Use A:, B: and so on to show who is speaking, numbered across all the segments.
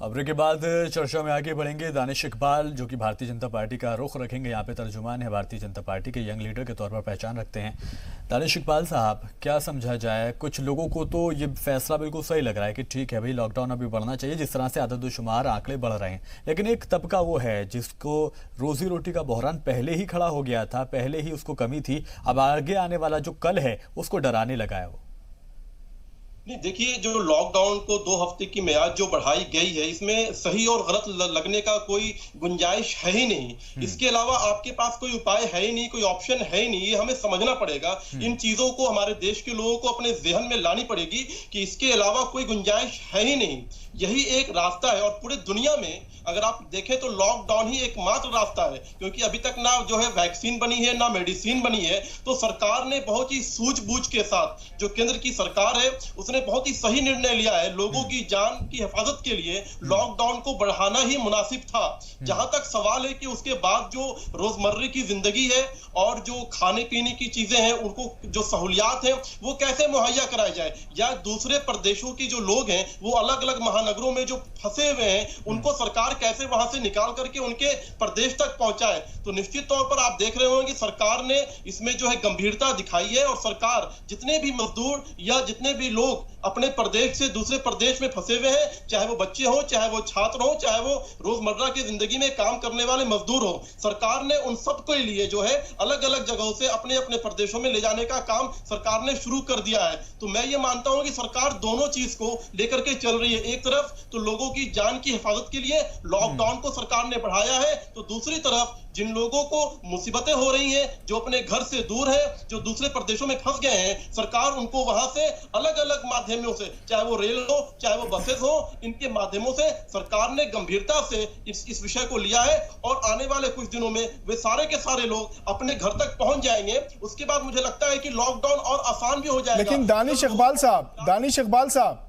A: खबरों के बाद चर्चा में आगे बढ़ेंगे। दानिश इकबाल जो कि भारतीय जनता पार्टी का रुख रखेंगे, यहाँ पे तर्जुमान है भारतीय जनता पार्टी के, यंग लीडर के तौर पर पहचान रखते हैं। दानिश इकबाल साहब, क्या समझा जाए? कुछ लोगों को तो ये फैसला बिल्कुल सही लग रहा है कि ठीक है भाई, लॉकडाउन अभी बढ़ना चाहिए जिस तरह से आदमशुमार आंकड़े बढ़ रहे हैं, लेकिन एक तबका वो है जिसको रोजी रोटी का बहरान पहले ही खड़ा हो गया था, पहले ही उसको कमी थी, अब आगे आने वाला जो कल है उसको डराने लगा है वो।
B: नहीं, देखिए, जो लॉकडाउन को 2 हफ्ते की मियाद जो बढ़ाई गई है, इसमें सही और गलत लगने का कोई गुंजाइश है ही नहीं। इसके अलावा आपके पास कोई उपाय है ही नहीं, कोई ऑप्शन है ही नहीं। ये हमें समझना पड़ेगा। इन चीजों को हमारे देश के लोगों को अपने जहन में लानी पड़ेगी कि इसके अलावा कोई गुंजाइश है ही नहीं। यही एक रास्ता है और पूरे दुनिया में अगर आप देखें तो लॉकडाउन ही एकमात्र रास्ता है, क्योंकि अभी तक ना जो है वैक्सीन बनी है, ना मेडिसिन बनी है। तो सरकार ने बहुत ही सूझबूझ के साथ, जो केंद्र की सरकार है उसने बहुत ही सही निर्णय लिया है। लोगों की जान की हिफाजत के लिए लॉकडाउन को बढ़ाना ही मुनासिब था। जहां तक सवाल है कि उसके बाद जो रोजमर्रा की जिंदगी है और जो खाने पीने की चीजें हैं, उनको जो सहूलियात है वो कैसे मुहैया कराया जाए, या दूसरे प्रदेशों के जो लोग हैं वो अलग अलग महानगरों में जो फंसे हुए हैं उनको सरकार कैसे वहां से निकाल करके उनके प्रदेश तक पहुंचाए। तो निश्चित तौर पर आप देख रहे होंगे छात्र ने इसमें जो है गंभीरता दिखाई है और सरकार जितने भी मजदूर या जितने भी लोग अपने प्रदेश से दूसरे प्रदेश में फंसे हुए हैं, चाहे वो बच्चे हो, चाहे वो छात्र हो, चाहे वो रोजमर्रा की जिंदगी में काम करने वाले मजदूर हो, सरकार ने उन सबके लिए जो है अलग अलग जगहों से अपने अपने प्रदेशों में ले जाने का काम सरकार ने शुरू कर दिया है। तो मैं ये मानता हूं कि सरकार दोनों चीज को लेकर के चल रही है। एक तरफ तो लोगों की जान की हिफाजत के लिए लॉकडाउन को सरकार ने बढ़ाया है, तो दूसरी तरफ जिन लोगों को मुसीबतें हो रही हैं, जो अपने घर से दूर है, जो दूसरे प्रदेशों में फंस गए हैं, सरकार उनको वहां से अलग अलग माध्यमों से, चाहे वो रेल हो, चाहे वो बसेस हो, इनके माध्यमों से सरकार ने गंभीरता से इस विषय को लिया है और आने वाले कुछ दिनों में वे सारे के सारे लोग अपने घर तक पहुंच जाएंगे। उसके बाद मुझे लगता है कि लॉकडाउन और आसान भी हो जाएगा।
C: लेकिन दानिश इकबाल साहब,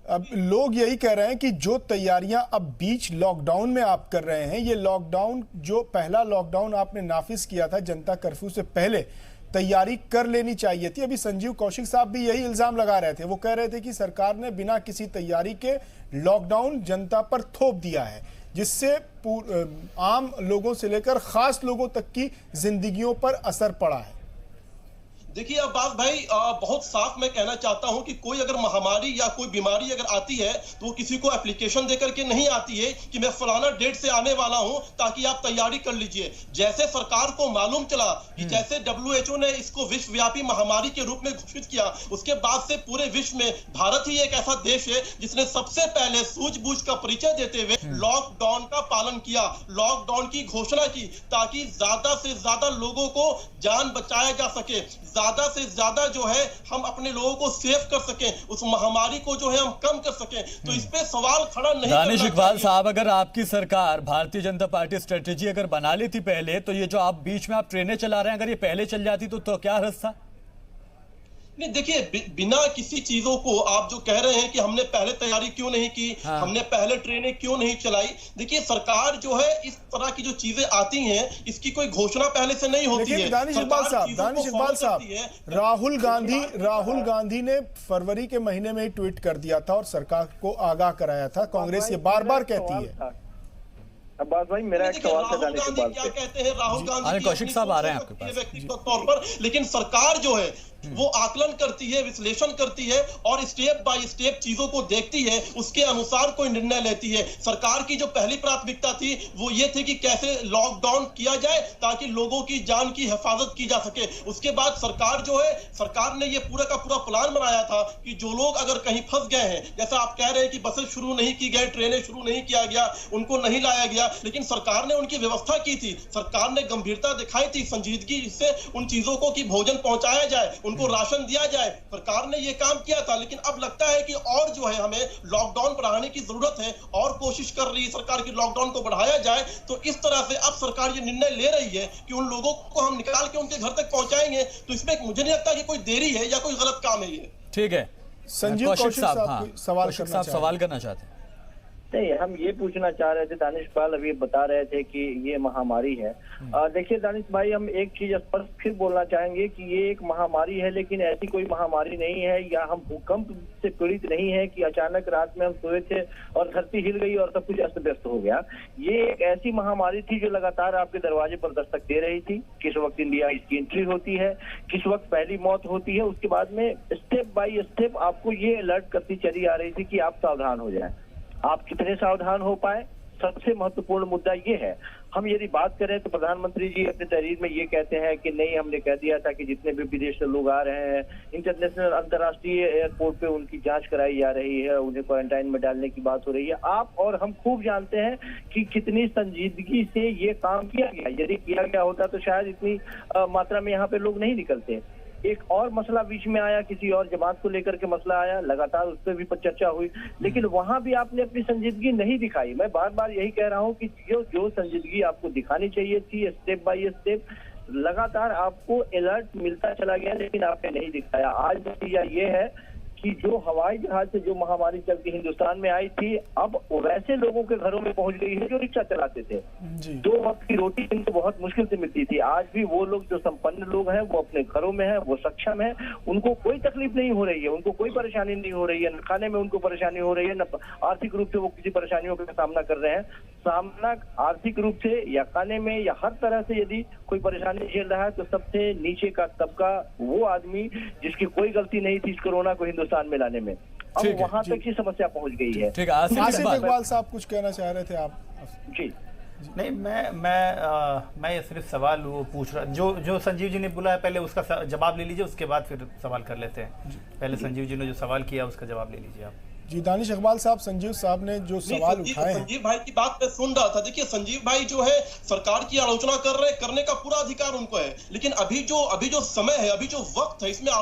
C: अब लोग यही कह रहे हैं कि जो तैयारियां अब बीच लॉकडाउन में आप कर रहे हैं, ये लॉकडाउन, जो पहला लॉकडाउन आपने नाफिज किया था जनता कर्फ्यू से पहले, तैयारी कर लेनी चाहिए थी। अभी संजीव कौशिक साहब भी यही इल्जाम लगा रहे थे। वो कह रहे थे कि सरकार ने बिना किसी तैयारी के लॉकडाउन जनता पर थोप दिया है, जिससे आम लोगों से लेकर खास लोगों तक की जिंदगियों पर असर पड़ा है।
B: देखिए अब्बास भाई, बहुत साफ मैं कहना चाहता हूं कि कोई अगर महामारी या कोई बीमारी अगर आती है तो वो किसी को एप्लीकेशन देकर के नहीं आती है कि मैं फलाना डेट से आने वाला हूं ताकि आप तैयारी कर लीजिए। जैसे सरकार को मालूम चला कि जैसे WHO ने इसको विश्वव्यापी महामारी के रूप में घोषित किया, उसके बाद से पूरे विश्व में भारत ही एक ऐसा देश है जिसने सबसे पहले सूझबूझ का परिचय देते हुए लॉकडाउन का पालन किया, लॉकडाउन की घोषणा की, ताकि ज्यादा से ज्यादा लोगों को जान बचाया जा सके, ज्यादा से ज्यादा जो है हम अपने लोगों को सेव कर सकें, उस महामारी को जो है हम कम कर सकें। तो इस पे सवाल खड़ा नहीं।
A: दानिश इकबाल साहब, अगर आपकी सरकार भारतीय जनता पार्टी स्ट्रेटेजी अगर बना ली थी पहले, तो ये जो आप बीच में आप ट्रेनें चला रहे हैं, अगर ये पहले चल जाती तो क्या हर्ज था?
B: नहीं, देखिए, बिना किसी चीजों को आप जो कह रहे हैं कि हमने पहले तैयारी क्यों नहीं की, हमने पहले ट्रेनें क्यों नहीं चलाई, देखिए सरकार जो है इस तरह की जो चीजें आती हैं इसकी कोई घोषणा पहले से नहीं होती है।
C: दानिश इकबाल साहब, राहुल गांधी ने फरवरी के महीने में ही ट्वीट कर दिया था और सरकार को आगाह कराया था। कांग्रेस ये बार बार कहती है।
D: अब्बास भाई, मेरा एक सवाल था दानिश इकबाल से।
B: क्या कहते हैं राहुल गांधी
A: कौशिक साहब आ रहे हैं आपके पास
B: व्यक्तिगत तौर पर, लेकिन सरकार जो है वो आकलन करती है, विश्लेषण करती है और स्टेप बाय स्टेप चीजों को देखती है, उसके अनुसार कोई निर्णय लेती है। सरकार की जो पहली प्राथमिकता थी वो ये थी कि कैसे लॉकडाउन किया जाए ताकि लोगों की जान की हिफाजत की जा सके। उसके बाद सरकार ने ये पूरा का पूरा प्लान बनाया था कि जो लोग अगर कहीं फंस गए हैं, जैसा आप कह रहे हैं कि बसें शुरू नहीं की गई, ट्रेनें शुरू नहीं किया गया, उनको नहीं लाया गया, लेकिन सरकार ने उनकी व्यवस्था की थी, सरकार ने गंभीरता दिखाई थी, संजीदगी से उन चीजों को कि भोजन पहुंचाया जाए, उनको राशन दिया जाए। सरकार ने ये काम किया था, लेकिन अब लगता है कि और जो है हमें लॉकडाउन बढ़ाने की जरूरत है और कोशिश कर रही है सरकार की लॉकडाउन को बढ़ाया जाए। तो इस तरह से अब सरकार ये निर्णय ले रही है कि उन लोगों को हम निकाल के उनके घर तक पहुंचाएंगे। तो इसमें मुझे नहीं लगता कि कोई देरी है या कोई गलत काम है ये।
A: ठीक है,
C: संजीव कौशिक साहब सवाल करना चाहते हैं।
D: नहीं, हम ये पूछना चाह रहे थे, दानिश इकबाल अभी बता रहे थे कि ये महामारी है। देखिए दानिश भाई, हम एक चीज स्पष्ट फिर बोलना चाहेंगे कि ये एक महामारी है, लेकिन ऐसी कोई महामारी नहीं है, या हम भूकंप से पीड़ित नहीं है कि अचानक रात में हम सोए थे और धरती हिल गई और सब कुछ अस्त व्यस्त हो गया। ये एक ऐसी महामारी थी जो लगातार आपके दरवाजे पर दस्तक दे रही थी। किस वक्त इंडिया इसकी एंट्री होती है, किस वक्त पहली मौत होती है, उसके बाद में स्टेप बाय स्टेप आपको ये अलर्ट करती चली आ रही थी कि आप सावधान हो जाएं। आप कितने सावधान हो पाए, सबसे महत्वपूर्ण मुद्दा ये है। हम यदि बात करें तो प्रधानमंत्री जी अपने तहरीर में ये कहते हैं कि नहीं, हमने कह दिया था कि जितने भी विदेश से लोग आ रहे हैं इंटरनेशनल अंतर्राष्ट्रीय एयरपोर्ट पे उनकी जांच कराई जा रही है, उन्हें क्वारंटाइन में डालने की बात हो रही है। आप और हम खूब जानते हैं कि कितनी संजीदगी से ये काम किया गया। यदि किया गया होता तो शायद इतनी मात्रा में यहाँ पे लोग नहीं निकलते। एक और मसला बीच में आया, किसी और जमात को लेकर के मसला आया, लगातार उस पर भी चर्चा हुई, लेकिन वहां भी आपने अपनी संजीदगी नहीं दिखाई। मैं बार बार यही कह रहा हूं कि जो संजीदगी आपको दिखानी चाहिए थी, स्टेप बाय स्टेप लगातार आपको अलर्ट मिलता चला गया, लेकिन आपने नहीं दिखाया। आज नतीजा ये है कि जो हवाई जहाज से जो महामारी चल के हिंदुस्तान में आई थी, अब वैसे लोगों के घरों में पहुंच गई है जो रिक्शा चलाते थे। 2 वक्त की रोटी इनको बहुत मुश्किल से मिलती थी। आज भी वो लोग जो संपन्न लोग हैं वो अपने घरों में हैं, वो सक्षम हैं, उनको कोई तकलीफ नहीं हो रही है, उनको कोई परेशानी नहीं हो रही है, न खाने में उनको परेशानी हो रही है, न आर्थिक रूप से वो किसी परेशानियों का सामना कर रहे हैं। सामना आर्थिक रूप से या खाने में या हर तरह से यदि कोई परेशानी झेल रहा है तो सबसे नीचे का तबका वो आदमी जिसकी कोई गलती नहीं थी इस कोरोना को हिंदुस्तान में लाने में, अब वहां तक की समस्या पहुंच गई है।
A: ठीक है,
C: आसिफ इकबाल साहब कुछ कहना चाह रहे थे आप?
D: जी
E: नहीं, मैं ये सिर्फ सवाल वो पूछ रहा, जो संजीव जी ने बोला है पहले उसका जवाब ले लीजिए, उसके बाद फिर सवाल कर लेते हैं। पहले संजीव जी ने जो सवाल किया उसका जवाब ले लीजिए आप।
C: जी दानिश इकबाल साहब, संजीव साहब ने जो सवाल उठाए हैं,
B: संजीव भाई की बात मैं सुन रहा था। देखिए, संजीव भाई जो है सरकार की आलोचना कर रहे हैं, करने का पूरा अधिकार उनको है, लेकिन अभी जो समय है, अभी जो वक्त है, इसमें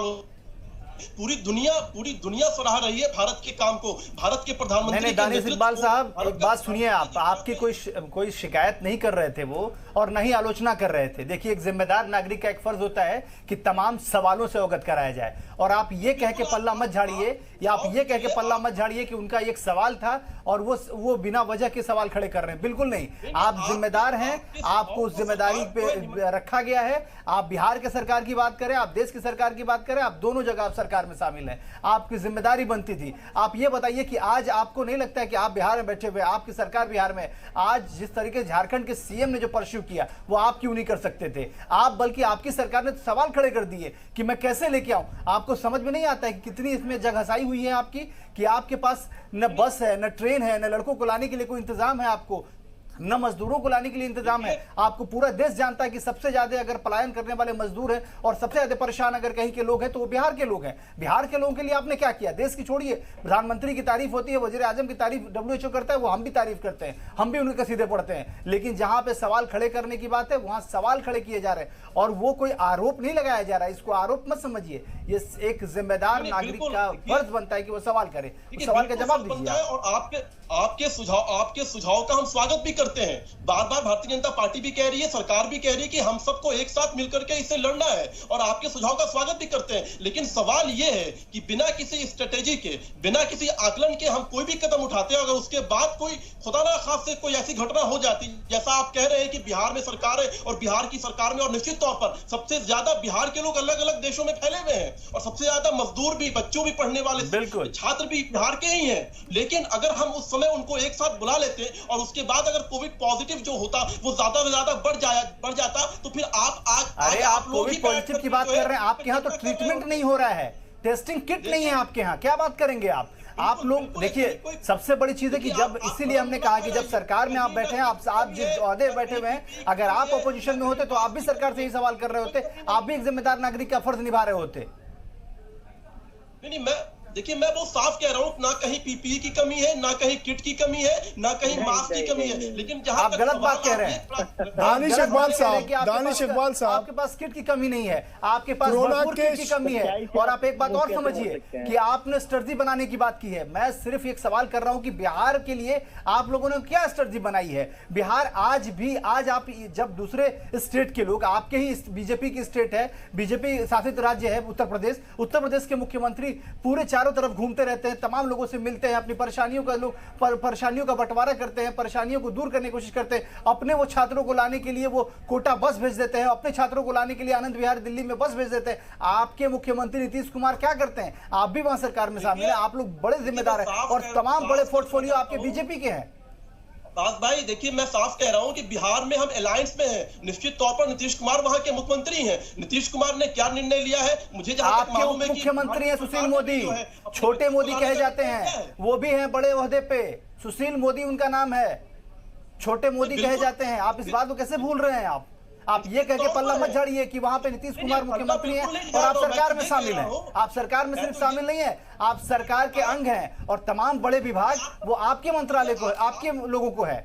B: पूरी दुनिया सराह रही है भारत के काम को, भारत के प्रधानमंत्री।
E: नहीं, दानिश इकबाल साहब, एक बात सुनिए, आपकी कोई शिकायत नहीं कर रहे थे वो, और न ही आलोचना कर रहे थे। देखिए, एक जिम्मेदार नागरिक का एक फर्ज होता है कि तमाम सवालों से अवगत कराया जाए, और आप ये कह के पल्ला मत झाड़िए, या आप ये कह के पल्ला मत झाड़िए कि उनका एक सवाल था और वो बिना वजह के सवाल खड़े कर रहे हैं। बिल्कुल नहीं, आप जिम्मेदार हैं, आपको उस जिम्मेदारी पे रखा गया है। आप बिहार के सरकार की बात करें, आप देश की सरकार की बात करें, आप दोनों जगह आप सरकार में शामिल हैं, आपकी जिम्मेदारी बनती थी। आप ये बताइए कि आज आपको नहीं लगता है कि आप बिहार में बैठे हुए, आपकी सरकार बिहार में, आज जिस तरीके झारखंड के सीएम ने जो परस्यू किया वो आप क्यों नहीं कर सकते थे? आप, बल्कि आपकी सरकार ने तो सवाल खड़े कर दिए कि मैं कैसे लेके आऊं। आपको समझ में नहीं आता है कि कितनी इसमें जगहसाई हुई है आपकी, कि आपके पास न बस है, न ट्रेन है, न लड़कों को लाने के लिए कोई इंतजाम है आपको, न मजदूरों को लाने के लिए इंतजाम है आपको। पूरा देश जानता है कि सबसे ज्यादा अगर पलायन करने वाले मजदूर हैं और सबसे ज्यादा परेशान अगर कहीं के लोग हैं तो वो बिहार के लोग हैं। बिहार के लोगों के लिए आपने क्या किया? देश की छोड़िए, प्रधानमंत्री की तारीफ होती है, वजीर आजम की तारीफ WHO करता है, वो हम भी तारीफ करते हैं, हम भी उनके सीधे पढ़ते हैं, लेकिन जहां पे सवाल खड़े करने की बात है वहां सवाल खड़े किए जा रहे हैं, और वो कोई आरोप नहीं लगाया जा रहा है। इसको आरोप मत समझिए, ये एक जिम्मेदार नागरिक का फर्ज बनता है कि वो सवाल करे, सवाल का जवाब दीजिए।
B: और आपके सुझाव का हम स्वागत भी करते हैं। बार बार भारतीय जनता पार्टी भी कह रही है, सरकार भी कह रही है कि हम सबको एक साथ मिलकर के इसे लड़ना है, और आपके सुझाव का स्वागत भी करते हैं। लेकिन सवाल यह है कि बिना किसी स्ट्रेटेजी के, बिना किसी आकलन के हम कोई भी कदम उठाते हैं, अगर उसके बाद कोई खुदा ना खास्ते कोई ऐसी घटना हो जाती, जैसा आप कह रहे हैं कि बिहार में सरकार है और बिहार की सरकार में, और निश्चित तौर पर सबसे ज्यादा बिहार के लोग अलग अलग देशों में फैले हुए हैं, और सबसे ज्यादा मजदूर भी, बच्चों भी, पढ़ने वाले छात्र भी बिहार के ही हैं। लेकिन अगर हम उस समय उनको एक साथ बुला लेते और उसके बाद अगर कोविड पॉजिटिव जो होता वो ज्यादा से ज्यादा बढ़ जाता, तो फिर
E: आप कोविड पॉजिटिव की बात कर रहे हैं, आपके यहाँ तो ट्रीटमेंट नहीं हो रहा है, टेस्टिंग किट नहीं है आपके यहाँ, क्या बात करेंगे आप लोग? देखिए, सबसे बड़ी चीज है कि जब, इसीलिए हमने कहा कि जब सरकार में आप बैठे हैं, आप जिस ओहदे बैठे हुए हैं, अगर आप अपोजिशन में होते तो आप भी सरकार से ही सवाल कर रहे होते, आप भी एक जिम्मेदार नागरिक का फर्ज निभा रहे होते।
B: नहीं, देखिए, मैं वो साफ कह रहा हूँ, ना कहीं PPE की कमी है, ना कहीं किट की कमी है, ना कहीं मास्क की कमी है, लेकिन जहां
E: आप गलत बात कह रहे हैं।
C: दानिश इकबाल साहब,
E: आपके पास किट की कमी नहीं है, आपके पास भरपूर किट की कमी है। और आप एक बात और समझिए कि आपने स्ट्रेटजी बनाने की बात की है, मैं सिर्फ एक सवाल कर रहा हूं कि बिहार के लिए आप लोगों ने क्या स्ट्रेटजी बनाई है? बिहार आज आप जब दूसरे स्टेट के लोग, आपके ही बीजेपी की स्टेट है, बीजेपी शासित राज्य है उत्तर प्रदेश के मुख्यमंत्री पूरे 4 चारों तरफ घूमते रहते हैं, तमाम लोगों से मिलते हैं, अपनी परेशानियों का बंटवारा करते हैं, परेशानियों को दूर करने की कोशिश करते हैं। अपने वो छात्रों को लाने के लिए वो कोटा बस भेज देते हैं, अपने छात्रों को लाने के लिए आनंद विहार दिल्ली में बस भेज देते हैं। आपके मुख्यमंत्री नीतीश कुमार क्या करते हैं? आप भी वहां सरकार में शामिल हैं, आप लोग बड़े जिम्मेदार हैं और तमाम बड़े पोर्टफोलियो आपके बीजेपी के हैं।
B: दास भाई देखिए, मैं साफ कह रहा हूं कि बिहार में हम अलायंस में हैं। निश्चित तौर पर नीतीश कुमार वहां के मुख्यमंत्री हैं। नीतीश कुमार ने क्या निर्णय लिया है, मुझे जहां तक मालूम है कि
E: मुख्यमंत्री हैं सुशील मोदी, छोटे मोदी कहे जाते हैं, वो भी हैं बड़े ओहदे पे। सुशील मोदी उनका नाम है, छोटे मोदी कहे जाते हैं। आप इस बात को कैसे भूल रहे हैं? आप ये कह के पल्ला मत झाड़िए कि वहां पे नीतीश कुमार मुख्यमंत्री हैं और आप सरकार में शामिल हैं। आप सरकार में सिर्फ शामिल नहीं है, आप सरकार के अंग हैं और तमाम बड़े विभाग वो आपके मंत्रालय को, आपके लोगों को है।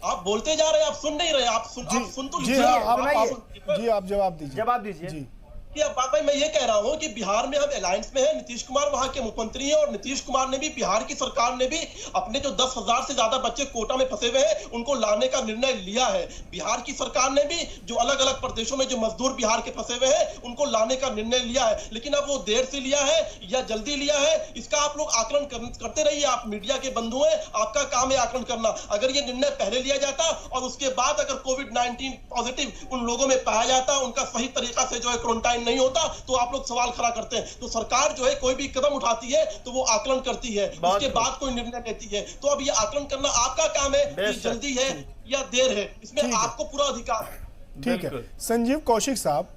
B: आप बोलते जा रहे हैं, आप सुन नहीं रहे। आप सुन तो लीजिए।
C: आप जवाब दीजिए
B: जी। बात भाई, मैं ये कह रहा हूं कि बिहार में हम अलायंस में हैं। नीतीश कुमार वहां के मुख्यमंत्री हैं और नीतीश कुमार ने भी, बिहार की सरकार ने भी अपने जो 10,000 से ज्यादा बच्चे कोटा में फंसे हुए हैं उनको लाने का निर्णय लिया है। बिहार की सरकार ने भी जो अलग अलग प्रदेशों में जो मजदूर बिहार के फंसे हुए हैं उनको लाने का निर्णय लिया है। लेकिन अब वो देर से लिया है या जल्दी लिया है, इसका आप लोग आकलन करते रहिए। आप मीडिया के बंधु हैं, आपका काम है आकलन करना। अगर ये निर्णय पहले लिया जाता और उसके बाद अगर कोविड-19 पॉजिटिव उन लोगों में पाया जाता, उनका सही तरीका से जो है क्वारंटाइन नहीं होता, तो आप लोग सवाल खड़ा करते हैं। तो सरकार जो है कोई भी कदम उठाती है तो वो आकलन करती है, उसके बाद कोई निर्णय लेती है। तो अब ये आकलन करना आपका काम है कि जल्दी है या देर है, इसमें आपको पूरा अधिकार है।
C: ठीक है संजीव कौशिक साहब,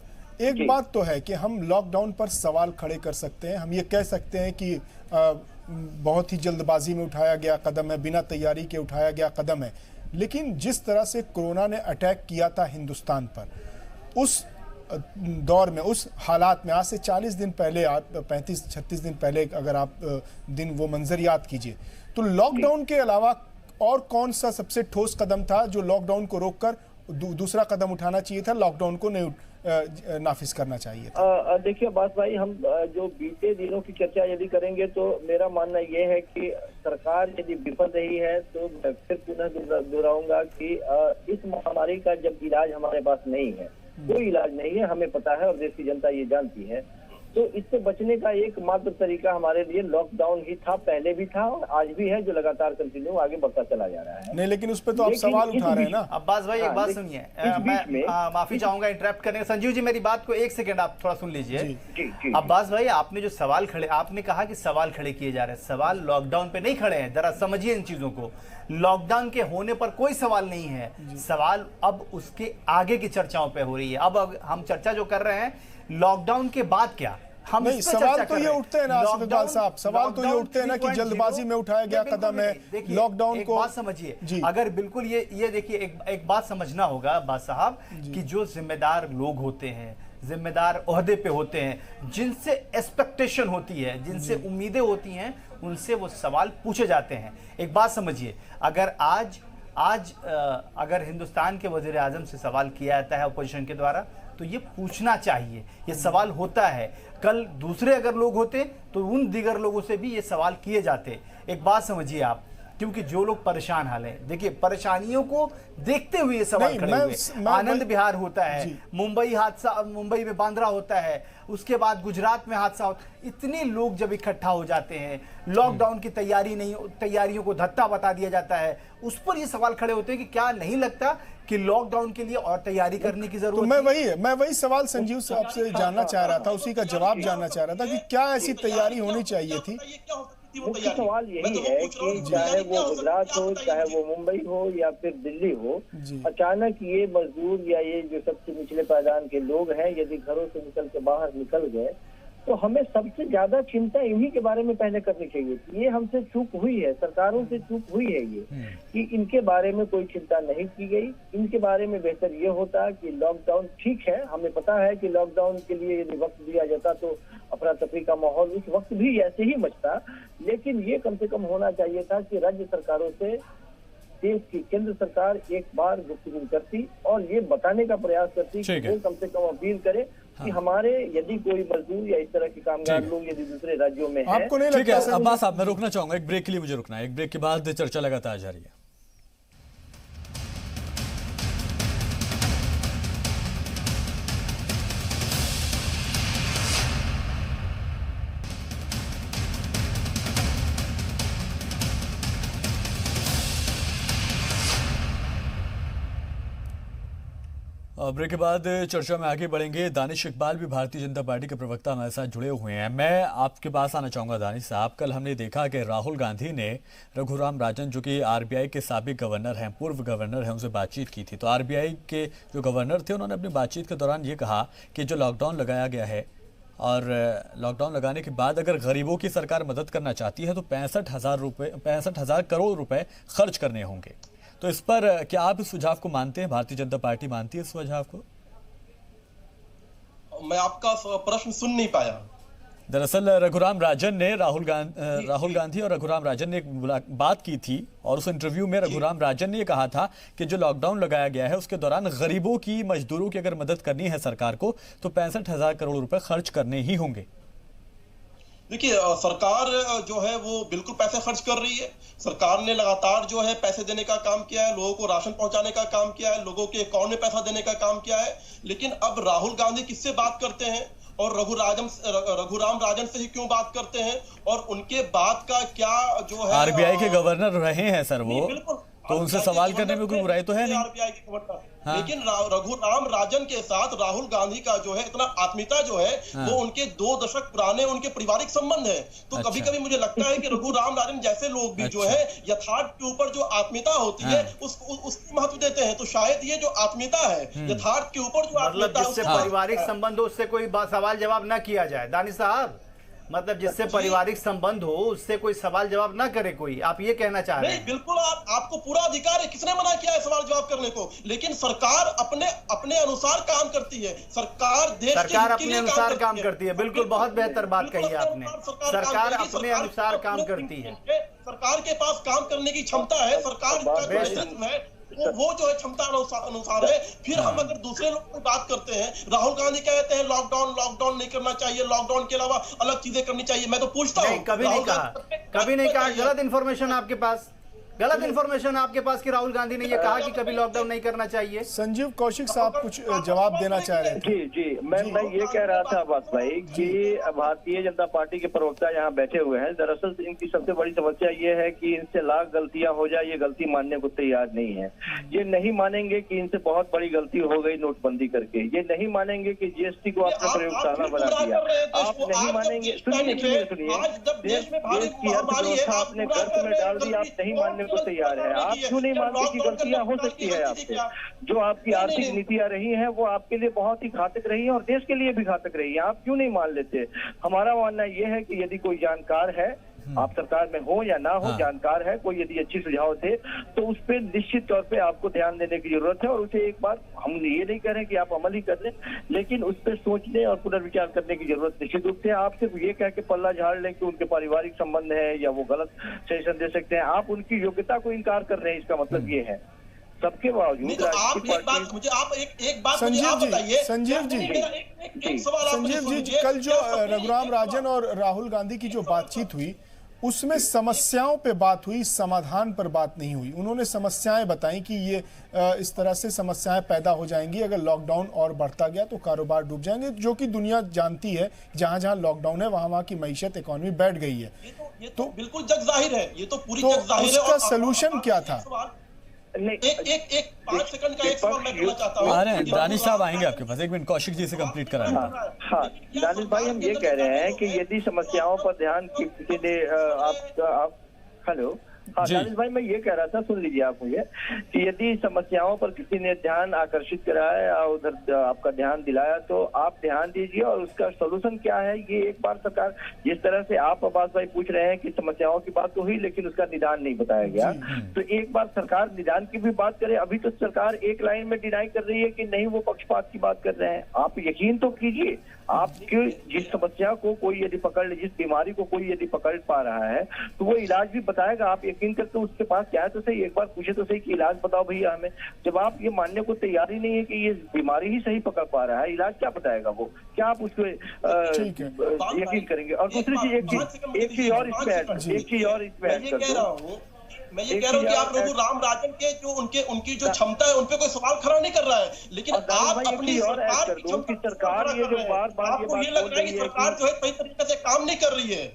C: एक बात तो है कि हम लॉकडाउन पर सवाल खड़े कर सकते हैं। हम ये कह सकते हैं कि बहुत ही जल्दबाजी में उठाया गया कदम है, बिना तैयारी के उठाया गया कदम है। लेकिन जिस तरह से कोरोना ने अटैक किया था हिंदुस्तान पर, उस दौर में, उस हालात में, आज से 40 दिन पहले, 35-36 दिन पहले अगर आप दिन वो मंजर याद कीजिए, तो लॉकडाउन के अलावा और कौन सा सबसे ठोस कदम था जो लॉकडाउन को रोककर दूसरा कदम उठाना चाहिए था, लॉकडाउन को नहीं नाफिज करना चाहिए था?
D: देखिए अब्बास भाई, हम जो बीते दिनों की चर्चा यदि करेंगे तो मेरा मानना यह है कि सरकार यदि विफल रही है तो मैं फिर पुनः दोहराऊंगा कि इस महामारी का जब इलाज हमारे पास नहीं है, कोई इलाज नहीं है, हमें पता है और देश की जनता ये जानती है, तो इससे बचने का एकमात्र तरीका हमारे लिए लॉकडाउन ही था। पहले भी था और आज भी है, जो लगातार कंटिन्यू आगे बढ़ता चला जा रहा है।
C: नहीं, लेकिन उस पर तो आप सवाल उठा रहे हैं ना।
E: अब्बास भाई एक बात सुनिए, मैं माफी चाहूंगा इंटरप्ट करने का। संजीव जी मेरी बात को एक सेकंड आप थोड़ा सुन लीजिए। अब्बास भाई, आपने जो सवाल खड़े, आपने कहा कि सवाल खड़े किए जा रहे हैं, सवाल लॉकडाउन पे नहीं खड़े हैं। जरा समझिए इन चीजों को। लॉकडाउन के होने पर कोई सवाल नहीं है, सवाल अब उसके आगे की चर्चाओं पे हो रही है। अब हम चर्चा जो कर रहे हैं लॉकडाउन के बाद क्या, हम
C: नहीं, सवाल तो ये उठते हैं ना आसिफ इकबाल साहब, सवाल तो ये उठते हैं ना कि जल्दबाजी में उठाया गया कदम है लॉकडाउन को।
E: बात समझिए, अगर बिल्कुल ये देखिए, एक बात समझना होगा अब्बास साहब कि जो जिम्मेदार लोग होते हैं, जिम्मेदार ओहदे पे होते हैं, जिनसे एक्सपेक्टेशन होती है, जिनसे उम्मीदें होती हैं, उनसे वो सवाल पूछे जाते हैं। एक बात समझिए, अगर आज अगर हिंदुस्तान के वजीर आजम से सवाल किया जाता है अपोजिशन के द्वारा, तो ये पूछना चाहिए, ये सवाल होता है। कल दूसरे अगर लोग होते तो उन दीगर लोगों से भी ये सवाल किए जाते। एक बात समझिए आप, क्योंकि जो लोग परेशान हाल हैं, देखिए परेशानियों को देखते हुए ये सवाल खड़े हुए। आनंद विहार होता है, मुंबई हादसा, मुंबई में बांद्रा होता है, उसके बाद गुजरात में हादसा होता है। इतने लोग जब इकट्ठा हो जाते हैं, लॉकडाउन की तैयारियों को धत्ता बता दिया जाता है, उस पर ये सवाल खड़े होते हैं कि क्या नहीं लगता कि लॉकडाउन के लिए और तैयारी करने की जरूरत
C: है? मैं वही सवाल संजीव साहब से जानना चाह रहा था, उसी का जवाब जानना चाह रहा था कि क्या ऐसी तैयारी होनी चाहिए थी।
D: मुख्य सवाल यही है कि चाहे वो गुजरात हो, चाहे वो मुंबई हो या फिर दिल्ली हो, अचानक ये मजदूर या ये जो सबसे निचले पायदान के लोग हैं, यदि घरों से निकल के बाहर निकल गए, तो हमें सबसे ज्यादा चिंता इन्हीं के बारे में पहले करनी चाहिए। ये हमसे चूक हुई है, सरकारों से चूक हुई है ये, कि इनके बारे में कोई चिंता नहीं की गई। इनके बारे में बेहतर ये होता कि लॉकडाउन ठीक है, हमें पता है कि लॉकडाउन के लिए यदि वक्त दिया जाता तो अफरा तफरी का माहौल उस वक्त भी ऐसे ही मचता, लेकिन ये कम से कम होना चाहिए था कि राज्य सरकारों से देश की केंद्र सरकार एक बार गुफ्तगू करती और ये बताने का प्रयास करती कि वो कम से कम अपील करे कि हमारे यदि कोई मजदूर या इस तरह के कामगार लोग यदि दूसरे राज्यों में हैं,
C: आपको नहीं लगता?
A: अब्बास साहब, मैं रोकना चाहूंगा, एक ब्रेक के लिए मुझे रुकना है, एक ब्रेक के बाद चर्चा लगातार जारी है। ब्रेक के बाद चर्चा में आगे बढ़ेंगे। दानिश इकबाल भी भारतीय जनता पार्टी के प्रवक्ता हमारे साथ जुड़े हुए हैं। मैं आपके पास आना चाहूँगा दानिश साहब, कल हमने देखा कि राहुल गांधी ने रघुराम राजन जो कि आरबीआई के साबिक गवर्नर हैं, पूर्व गवर्नर हैं, उनसे बातचीत की थी। तो आरबीआई के जो गवर्नर थे उन्होंने अपनी बातचीत के दौरान ये कहा कि जो लॉकडाउन लगाया गया है और लॉकडाउन लगाने के बाद अगर गरीबों की सरकार मदद करना चाहती है तो 65,000 करोड़ रुपए खर्च करने होंगे। तो इस पर क्या आप इस सुझाव को मानते हैं? भारतीय जनता पार्टी मानती है इस सुझाव को?
B: मैं आपका प्रश्न सुन नहीं पाया।
A: दरअसल रघुराम राजन ने राहुल गांधी और रघुराम राजन ने एक बात की थी और उस इंटरव्यू में रघुराम राजन ने ये कहा था कि जो लॉकडाउन लगाया गया है उसके दौरान गरीबों की, मजदूरों की अगर मदद करनी है सरकार को तो 65,000 करोड़ रुपए खर्च करने ही होंगे।
B: देखिए, सरकार जो है वो बिल्कुल पैसे खर्च कर रही है। सरकार ने लगातार जो है पैसे देने का काम किया है, लोगों को राशन पहुंचाने का काम किया है, लोगों के अकाउंट में पैसा देने का काम किया है। लेकिन अब राहुल गांधी किससे बात करते हैं और रघुराम राजन से ही क्यों बात करते हैं? और उनके बात का क्या जो है,
A: आरबीआई के गवर्नर रहे हैं सर वो, तो उनसे सवाल करने में कोई बुराई तो है नहीं।
B: आरबीआई के गवर्नर, लेकिन रघुराम राजन के साथ राहुल गांधी का जो है इतना आत्मीयता जो है वो उनके 2 दशक पुराने उनके पारिवारिक संबंध है। तो कभी कभी मुझे लगता है कि रघुराम राजन जैसे लोग भी जो है यथार्थ के ऊपर जो आत्मीयता होती है उसको महत्व देते हैं। तो शायद ये जो आत्मीयता है, यथार्थ के ऊपर जो आत्मीयता,
E: जिससे पारिवारिक संबंध हो उससे कोई सवाल जवाब ना किया जाए। दानिश साहब, मतलब जिससे पारिवारिक संबंध हो उससे कोई सवाल जवाब ना करे कोई, आप ये कहना चाह रहे हैं?
B: नहीं, बिल्कुल आपको पूरा अधिकार है। किसने मना किया है सवाल जवाब करने को? लेकिन सरकार अपने अनुसार काम करती है।
E: सरकार अपने अनुसार काम करती है। बिल्कुल, बहुत बेहतर बात कही आपने। सरकार अपने अनुसार काम करती है।
B: सरकार के पास काम करने की क्षमता है। सरकार का है वो जो है क्षमता अनुसार है। फिर हम अगर दूसरे लोग की बात करते हैं, राहुल गांधी कहते हैं लॉकडाउन नहीं करना चाहिए, लॉकडाउन के अलावा अलग चीजें करनी चाहिए। मैं तो पूछता हूँ,
E: कभी नहीं कहा। गलत इन्फॉर्मेशन आपके पास, गलत इन्फॉर्मेशन आपके पास कि राहुल गांधी ने यह कहा कि कभी लॉकडाउन नहीं करना चाहिए।
C: संजीव कौशिक साहब कुछ जवाब देना चाह रहे थे।
D: जी, मैं ये कह रहा था अब्बास भाई कि भारतीय जनता पार्टी के प्रवक्ता यहाँ बैठे हुए हैं। दरअसल इनकी सबसे बड़ी समस्या ये है कि इनसे लाख गलतियां हो जाए, ये गलती मानने को तैयार नहीं है। ये नहीं मानेंगे कि इनसे बहुत बड़ी गलती हो गई नोटबंदी करके। ये नहीं मानेंगे कि जीएसटी को आपने प्रयोगशाला बना दिया। आप नहीं मानेंगे, सुनिए देश की अर्थव्यवस्था आपने गर्त में डाल दी, आप नहीं मानने को तैयार है। आप क्यों नहीं मानते कि गलतियां हो सकती है आपसे? जो आपकी आर्थिक नीतियां रही हैं वो आपके लिए बहुत ही घातक रही हैं और देश के लिए भी घातक रही है। आप क्यों नहीं मान लेते? हमारा मानना यह है कि यदि कोई जानकार है, आप सरकार में हो या ना हो, जानकार है, कोई यदि अच्छी सुझाव थे तो उस पर निश्चित तौर पे आपको ध्यान देने की जरूरत है। और उसे एक बार, हम ये नहीं कह रहे कि आप अमल ही कर लें, लेकिन उस पर सोचने और पुनर्विचार करने की जरूरत निश्चित रूप से। आप सिर्फ ये कह के पल्ला झाड़ लें कि उनके पारिवारिक संबंध है या वो गलत सजेशन दे सकते हैं, आप उनकी योग्यता को इनकार कर रहे हैं, इसका मतलब ये है। सबके बावजूद
B: तो आप एक बात मुझे बताइए
C: संजीव जी, कल जो रघुराम राजन और राहुल गांधी की जो बातचीत हुई उसमें समस्याओं पे बात हुई, समाधान पर बात नहीं हुई। उन्होंने समस्याएं बताई कि ये इस तरह से समस्याएं पैदा हो जाएंगी अगर लॉकडाउन और बढ़ता गया तो कारोबार डूब जाएंगे, जो कि दुनिया जानती है। जहां जहां लॉकडाउन है वहां की मईशत, इकोनॉमी बैठ गई है।
B: ये तो बिल्कुल जग जाहिर है, ये तो पूरी जग जाहिर है।
C: उसका सलूशन क्या था?
B: एक 5 सेकंड का एक सवाल मैं करना चाहता हूँ।
A: आ रहे हैं दानिश साहब, आएंगे आपके पास। 1 मिनट कौशिक जी से कंप्लीट कराएंगे।
D: हाँ, दानिश भाई, हम ये कह रहे हैं कि यदि समस्याओं पर ध्यान किसी ने आप हेलो, हाँ दानिश भाई, मैं ये कह रहा था, सुन लीजिए आप मुझे, कि यदि समस्याओं पर किसी ने ध्यान आकर्षित कराया या उधर आपका ध्यान दिलाया तो आप ध्यान दीजिए और उसका सोल्यूशन क्या है ये एक बार सरकार, जिस तरह से आप अब्बास भाई पूछ रहे हैं कि समस्याओं की बात तो हुई लेकिन उसका निदान नहीं बताया गया, तो एक बार सरकार निदान की भी बात करे। अभी तो सरकार एक लाइन में डिनाई कर रही है कि नहीं वो पक्षपात की बात कर रहे हैं। आप यकीन तो कीजिए, आपकी जिस समस्या को कोई यदि पकड़ ले, जिस बीमारी को कोई यदि पकड़ पा रहा है तो वो इलाज भी बताएगा। आप यकीन करते उसके पास क्या है तो सही, एक बार पूछे तो सही कि इलाज बताओ भैया हमें। जब आप ये मानने को तैयार ही नहीं है कि ये बीमारी ही सही पकड़ पा रहा है, इलाज क्या बताएगा वो? क्या आप उसको यकीन करेंगे? और दूसरी चीज, एक चीज और इसमें ऐड कर दूं,
B: मैं ये कह रहा हूँ कि आप रघुराम राजन के जो उनकी जो क्षमता है उन पे कोई सवाल खड़ा नहीं कर रहा है, लेकिन आप अपनी
D: सरकार ये जो
B: आपको ये लग रहा है कि सरकार जो है सही तरीके से काम नहीं कर रही है।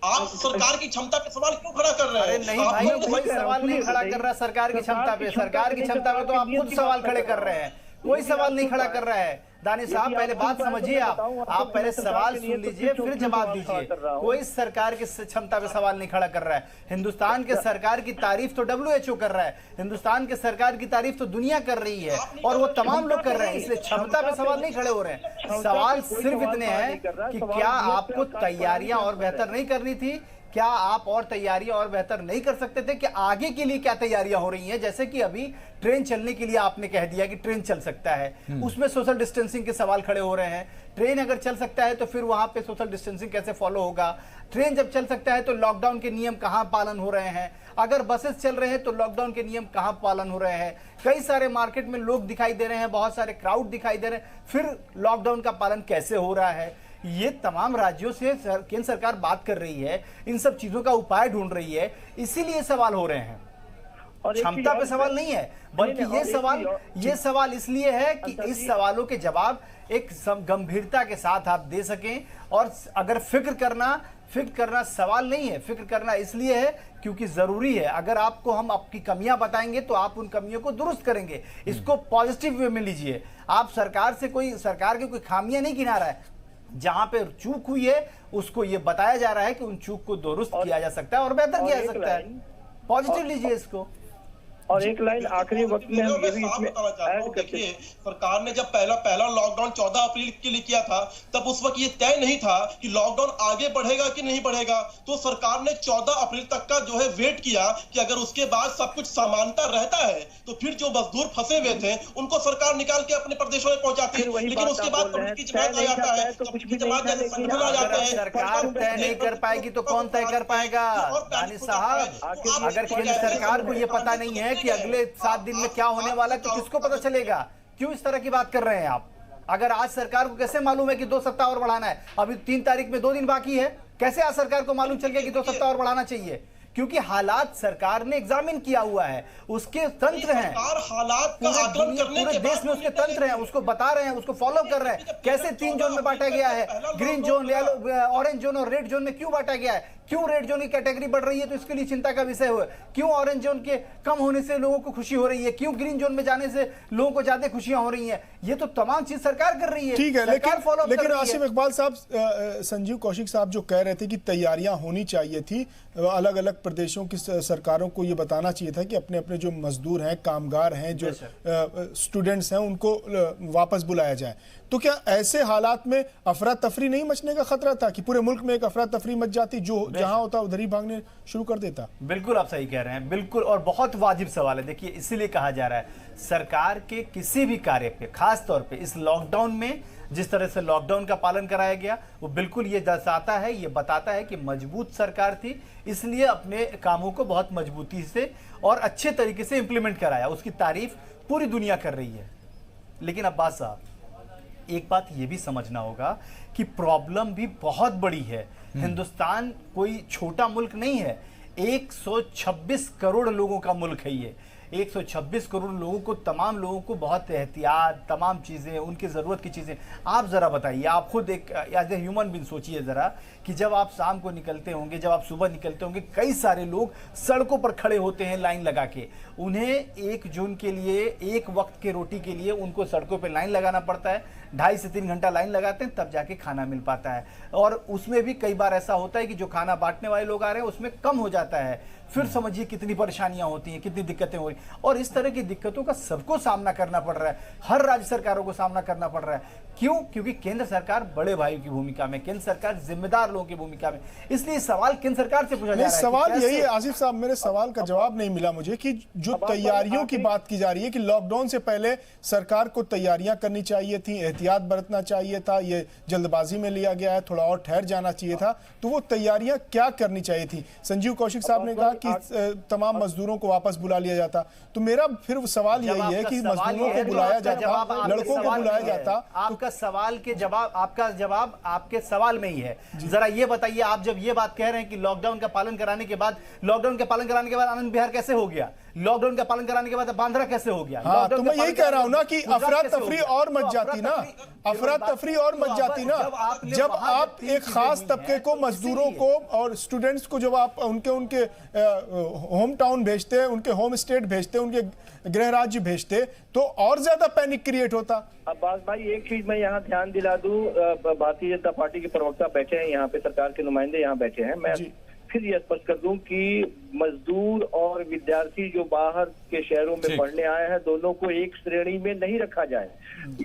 B: आप सरकार की क्षमता पे सवाल क्यों खड़ा कर रहे हैं?
E: नहीं भाई, कोई सवाल नहीं खड़ा कर रहा सरकार की क्षमता पे। सरकार की क्षमता पे तो आप खुद सवाल खड़े कर रहे हैं। कोई सवाल नहीं खड़ा कर रहा है। दानिश साहब पहले बात समझिए, आप पहले सवाल सुन लीजिए फिर जवाब दीजिए। कोई सरकार की क्षमता पे सवाल नहीं खड़ा कर रहा है। हिंदुस्तान के सरकार की तारीफ तो WHO कर रहा है, हिंदुस्तान के सरकार की तारीफ तो दुनिया कर रही है और वो तमाम लोग कर रहे हैं, इसलिए क्षमता पे सवाल नहीं खड़े हो रहे हैं। सवाल सिर्फ इतने हैं कि क्या आपको तैयारियां और बेहतर नहीं करनी थी, क्या आप और तैयारियां और बेहतर नहीं कर सकते थे, कि आगे के लिए क्या तैयारियां हो रही हैं? जैसे कि अभी ट्रेन चलने के लिए आपने कह दिया कि ट्रेन चल सकता है, उसमें सोशल डिस्टेंसिंग के सवाल खड़े हो रहे हैं। ट्रेन अगर चल सकता है तो फिर वहां पे सोशल डिस्टेंसिंग कैसे फॉलो होगा? ट्रेन जब चल सकता है तो लॉकडाउन के नियम कहां पालन हो रहे हैं? अगर बसेस चल रहे हैं तो लॉकडाउन के नियम कहां पालन हो रहे हैं? कई सारे मार्केट में लोग दिखाई दे रहे हैं, बहुत सारे क्राउड दिखाई दे रहे हैं, फिर लॉकडाउन का पालन कैसे हो रहा है? ये तमाम राज्यों से केंद्र सरकार बात कर रही है, इन सब चीजों का उपाय ढूंढ रही है, इसीलिए सवाल हो रहे हैं। क्षमता पे सवाल नहीं है, बल्कि ये सवाल इसलिए है कि इस सवालों के जवाब एक गंभीरता के साथ आप दे सकें। और अगर फिक्र करना सवाल नहीं है, फिक्र करना इसलिए है क्योंकि जरूरी है। अगर आपको हम आपकी कमियां बताएंगे तो आप उन कमियों को दुरुस्त करेंगे, इसको पॉजिटिव वे में लीजिए। आप सरकार की कोई खामियां नहीं गिना रहा है, जहां पे चूक हुई है उसको ये बताया जा रहा है कि उन चूक को दुरुस्त किया जा सकता है और बेहतर किया जा सकता है। पॉजिटिव लीजिए इसको।
D: और एक लाइन आखिरी वक्त में हम ये भी इसमें ऐड करते हैं।
B: सरकार ने जब पहला लॉकडाउन 14 अप्रैल के लिए किया था, तब उस वक्त ये तय नहीं था कि लॉकडाउन आगे बढ़ेगा कि नहीं बढ़ेगा। तो सरकार ने 14 अप्रैल तक का जो है वेट किया कि अगर उसके बाद सब कुछ समानता रहता है तो फिर जो मजदूर फंसे हुए थे उनको सरकार निकाल के अपने प्रदेशों में पहुंचाती है। लेकिन उसके बाद तबलीगी जमात आ जाता है, तबलीगी जमात जैसे संगठन आ जाते हैं।
E: सरकार तय नहीं कर पाएगी तो कौन तय कर पाएगा? दानिश साहब, अगर केंद्र सरकार को ये पता नहीं है कि अगले 7 दिन में क्या होने वाला है तो किसको पता चलेगा? क्यों इस तरह की बात कर रहे हैं आप? अगर आज सरकार को कैसे मालूम है कि 2 सप्ताह और बढ़ाना है? अभी 3 तारीख में 2 दिन बाकी है, कैसे आज सरकार को मालूम चल गया कि 2 सप्ताह और बढ़ाना चाहिए? क्योंकि हालात सरकार ने एग्जामिन किया हुआ है, उसके तंत्र हैं,
B: हालात का आकलन करने
E: पूरे देश में उसके तंत्र हैं, उसको बता रहे हैं, उसको फॉलो कर रहे हैं। कैसे 3 जोन में बांटा गया है, ग्रीन जोन, ऑरेंज जोन और रेड जोन में क्यों बांटा गया है? क्यों रेड जोन की कैटेगरी बढ़ रही है तो इसके लिए चिंता का विषय हो? क्यों ऑरेंज जोन के कम होने से लोगों को खुशी हो रही है? क्यों ग्रीन जोन में जाने से लोगों को ज्यादा खुशियां हो रही हैं? ये तो तमाम चीज सरकार कर रही है।
C: ठीक है, लेकिन आसिफ इकबाल साहब, संजीव कौशिक साहब जो कह रहे थे कि तैयारियां होनी चाहिए थी, अलग अलग प्रदेशों की सरकारों को ये बताना चाहिए था कि अपने अपने जो मजदूर हैं, कामगार हैं, जो स्टूडेंट्स हैं, उनको वापस बुलाया जाए। तो क्या ऐसे हालात में अफरा तफरी नहीं मचने का खतरा था कि पूरे मुल्क में एक अफरा तफरी मच जाती, जो जहां होता उधर ही भागने शुरू कर देता?
E: बिल्कुल आप सही कह रहे हैं, बिल्कुल, और बहुत वाजिब सवाल है। देखिए, इसीलिए कहा जा रहा है सरकार के किसी भी कार्य पे, खास तौर पे इस लॉकडाउन में जिस तरह से लॉकडाउन का पालन कराया गया, वो बिल्कुल ये दर्शाता है, ये बताता है कि मजबूत सरकार थी, इसलिए अपने कामों को बहुत मजबूती से और अच्छे तरीके से इंप्लीमेंट कराया। उसकी तारीफ पूरी दुनिया कर रही है। लेकिन अब्बास साहब, एक बात ये भी समझना होगा कि प्रॉब्लम भी बहुत बड़ी है। हिंदुस्तान कोई छोटा मुल्क नहीं है, 126 करोड़ लोगों का मुल्क है ये। 126 करोड़ लोगों को, तमाम लोगों को बहुत एहतियात, तमाम चीज़ें, उनकी ज़रूरत की चीज़ें। आप ज़रा बताइए, आप खुद एक एज ए ह्यूमन बीइंग सोचिए ज़रा कि जब आप शाम को निकलते होंगे, जब आप सुबह निकलते होंगे, कई सारे लोग सड़कों पर खड़े होते हैं लाइन लगा के। उन्हें 1 जून के लिए, एक वक्त के रोटी के लिए उनको सड़कों पर लाइन लगाना पड़ता है। 2.5 से 3 घंटा लाइन लगाते हैं, तब जाके खाना मिल पाता है। और उसमें भी कई बार ऐसा होता है कि जो खाना बांटने वाले लोग आ रहे हैं उसमें कम हो जाता है। फिर समझिए कितनी परेशानियां होती हैं, कितनी दिक्कतें हो रही, और इस तरह की दिक्कतों का सबको सामना करना पड़ रहा है, हर राज्य सरकारों को सामना करना पड़ रहा है। क्यों? क्योंकि केंद्र सरकार बड़े भाई की भूमिका में, केंद्र सरकार जिम्मेदार लोगों की भूमिका में। इसलिए सवाल केंद्र सरकार से पूछा जा रहा है।
C: सवाल यही है आसिफ साहब, मेरे सवाल का जवाब नहीं मिला मुझे कि जो तैयारियों की बात की जा रही है कि लॉकडाउन से पहले सरकार को तैयारियां करनी चाहिए थी, एहतियात बरतना चाहिए था, ये जल्दबाजी में लिया गया है, थोड़ा और ठहर जाना चाहिए था। तो वो तैयारियां क्या करनी चाहिए थी? संजीव कौशिक साहब ने कहा कि तमाम मजदूरों को वापस बुला लिया जाता। तो मेरा फिर सवाल यही है कि मजदूरों को बुलाया जाता, लड़कों को बुलाया जाता।
E: आपका सवाल के जवाब, आपका जवाब आपके सवाल में ही है। जरा ये बताइए, आप जब ये बात कह रहे हैं कि लॉकडाउन का पालन कराने के बाद आनंद विहार कैसे हो गया? लॉकडाउन का पालन कराने के बाद बांद्रा कैसे हो गया?
C: हाँ, तो मैं
E: का
C: यही
E: पालन
C: कह रहा हूं ना कि
E: गुजरात
C: अफरा
E: कैसे हो
C: तफरी
E: गया?
C: और मच
E: तो
C: जाती ना, अफरा तफरी और मच जाती ना जब आप एक खास तबके को, मजदूरों को और स्टूडेंट्स को जब आप उनके होम टाउन भेजते, उनके होम स्टेट भेजते, उनके गृह राज्य भेजते, तो और ज्यादा पैनिक क्रिएट होता।
D: अब्बास भाई, एक चीज मैं यहाँ ध्यान दिला दूं, भारतीय जनता पार्टी के प्रवक्ता बैठे हैं यहाँ पे, सरकार के नुमाइंदे यहाँ बैठे हैं, मैं फिर ये स्पष्ट कर दूं कि मजदूर और विद्यार्थी जो बाहर के शहरों में पढ़ने आए हैं, दोनों को एक श्रेणी में नहीं रखा जाए।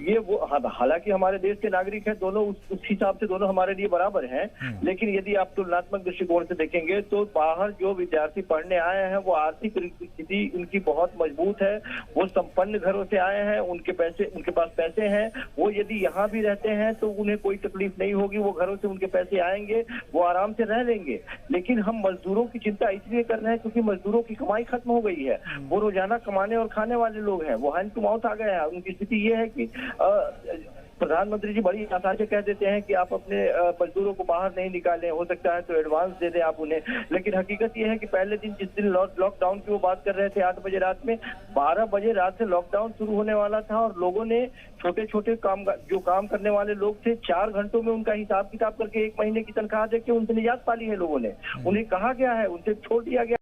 D: ये वो हालांकि हमारे देश के नागरिक हैं, दोनों उस हिसाब से दोनों हमारे लिए बराबर हैं, लेकिन यदि आप तुलनात्मक दृष्टिकोण से देखेंगे तो बाहर जो विद्यार्थी पढ़ने आए हैं वो आर्थिक स्थिति उनकी बहुत मजबूत है, वो संपन्न घरों से आए हैं, उनके पास पैसे हैं, वो यदि यहाँ भी रहते हैं तो उन्हें कोई तकलीफ नहीं होगी, वो घरों से उनके पैसे आएंगे, वो आराम से रह लेंगे। लेकिन हम मजदूरों की चिंता इसलिए कर रहे हैं क्योंकि मजदूरों की कमाई खत्म हो गई है, वो रोजाना कमाने और खाने वाले लोग हैं, वो हैंड टू माउथ आ गए हैं। उनकी स्थिति ये है कि प्रधानमंत्री जी बड़ी आसानी से कह देते हैं कि आप अपने मजदूरों को बाहर नहीं निकालें, हो सकता है तो एडवांस दे दें आप उन्हें, लेकिन हकीकत ये है कि पहले दिन जिस दिन लॉकडाउन की वो बात कर रहे थे 8 बजे रात में, 12 बजे रात से लॉकडाउन शुरू होने वाला था और लोगों ने छोटे छोटे जो काम करने वाले लोग थे 4 घंटों में उनका हिसाब किताब करके 1 महीने की तनख्वाह देके उनसे निजात पाली है लोगों ने। उन्हें कहा गया है, उनसे छोड़ दिया गया।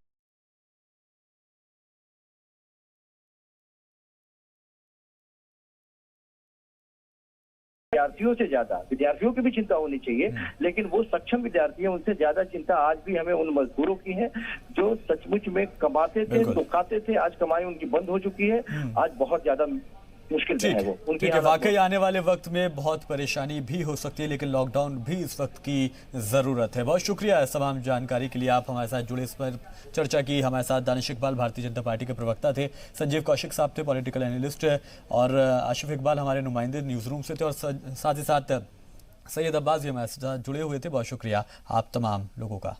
D: विद्यार्थियों की भी चिंता होनी चाहिए, लेकिन वो सक्षम विद्यार्थी हैं, उनसे ज्यादा चिंता आज भी हमें उन मजदूरों की है जो सचमुच में कमाते थे, तो खाते थे, आज कमाई उनकी बंद हो चुकी है, आज बहुत ज्यादा मुश्किल है वो उनकी।
A: ठीक है, वाकई आने वाले वक्त में बहुत परेशानी भी हो सकती है, लेकिन लॉकडाउन भी इस वक्त की ज़रूरत है। बहुत शुक्रिया इस तमाम जानकारी के लिए, आप हमारे साथ जुड़े, इस पर चर्चा की। हमारे साथ दानिश इकबाल भारतीय जनता पार्टी के प्रवक्ता थे, संजीव कौशिक साहब थे पॉलिटिकल एनालिस्ट, और आशिफ इकबाल हमारे नुमाइंदे न्यूज़ रूम से थे, और साथ ही साथ सैयद अब्बास भी हमारे साथ जुड़े हुए थे। बहुत शुक्रिया आप तमाम लोगों का।